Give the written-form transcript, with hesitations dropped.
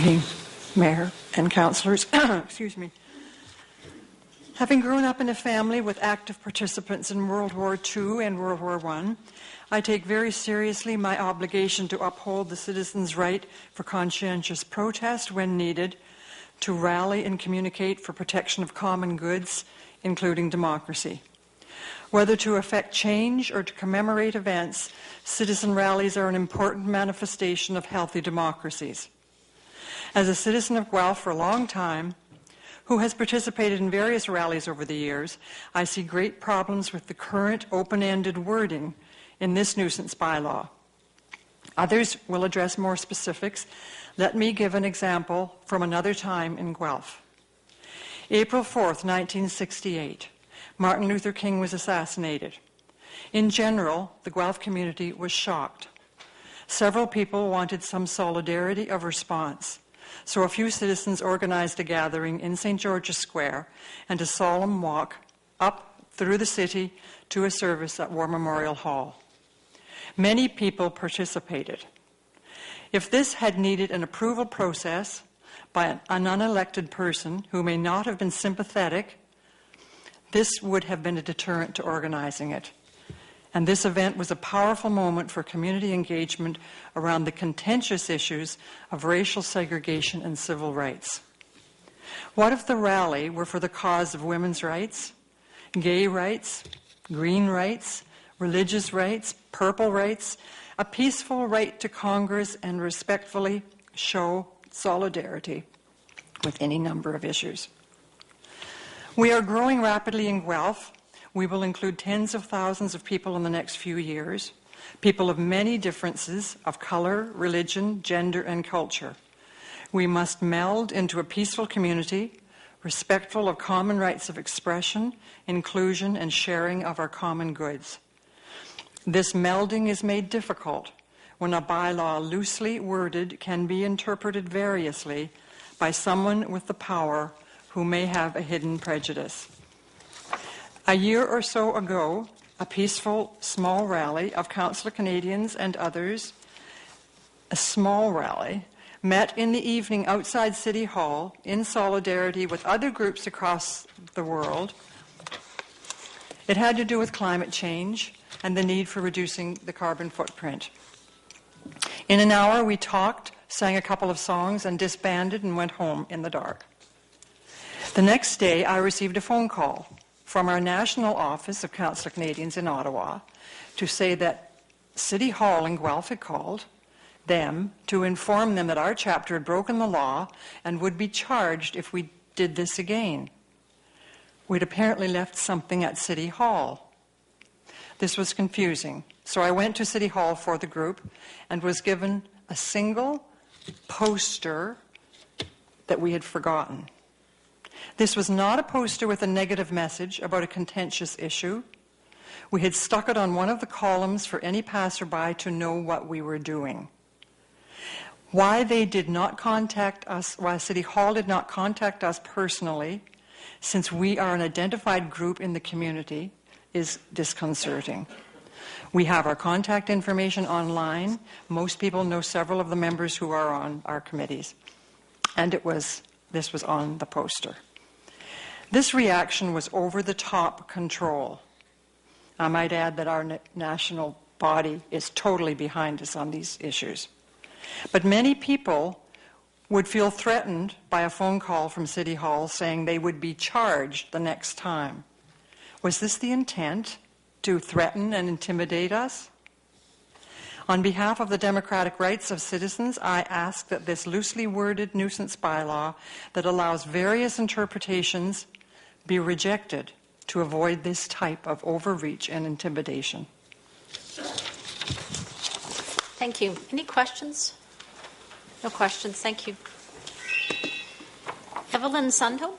evening, Mayor and councillors. Excuse me. Having grown up in a family with active participants in World War II and World War I take very seriously my obligation to uphold the citizens' right for conscientious protest when needed, to rally and communicate for protection of common goods, including democracy. Whether to effect change or to commemorate events, citizen rallies are an important manifestation of healthy democracies. As a citizen of Guelph for a long time, who has participated in various rallies over the years, I see great problems with the current open-ended wording in this nuisance bylaw. Others will address more specifics. Let me give an example from another time in Guelph. April 4th, 1968, Martin Luther King was assassinated. In general, the Guelph community was shocked. Several people wanted some solidarity of response, so a few citizens organized a gathering in St. George's Square and a solemn walk up through the city to a service at War Memorial Hall. Many people participated. If this had needed an approval process by an unelected person who may not have been sympathetic, this would have been a deterrent to organizing it. And this event was a powerful moment for community engagement around the contentious issues of racial segregation and civil rights. What if the rally were for the cause of women's rights, gay rights, green rights, religious rights, purple rights, a peaceful right to Congress, and respectfully show solidarity with any number of issues? We are growing rapidly in Guelph. We will include tens of thousands of people in the next few years, people of many differences of color, religion, gender, and culture. We must meld into a peaceful community, respectful of common rights of expression, inclusion, and sharing of our common goods. This melding is made difficult when a bylaw loosely worded can be interpreted variously by someone with the power who may have a hidden prejudice. A year or so ago, a peaceful small rally of Councillor Canadians and others, a small rally, met in the evening outside City Hall in solidarity with other groups across the world. It had to do with climate change and the need for reducing the carbon footprint. In an hour, we talked, sang a couple of songs, and disbanded and went home in the dark. The next day, I received a phone call from our national office of Councillor Canadians in Ottawa to say that City Hall in Guelph had called them to inform them that our chapter had broken the law and would be charged if we did this again. We'd apparently left something at City Hall. This was confusing, so I went to City Hall for the group and was given a single poster that we had forgotten. This was not a poster with a negative message about a contentious issue. We had stuck it on one of the columns for any passerby to know what we were doing. Why they did not contact us, why City Hall did not contact us personally, since we are an identified group in the community, is disconcerting. We have our contact information online. Most people know several of the members who are on our committees. And this was on the poster. This reaction was over-the-top control. I might add that our national body is totally behind us on these issues. But many people would feel threatened by a phone call from City Hall saying they would be charged the next time. Was this the intent, to threaten and intimidate us? On behalf of the democratic rights of citizens, I ask that this loosely worded nuisance bylaw that allows various interpretations be rejected to avoid this type of overreach and intimidation. Thank you. Any questions? No questions. Thank you. Evelyn Sundell.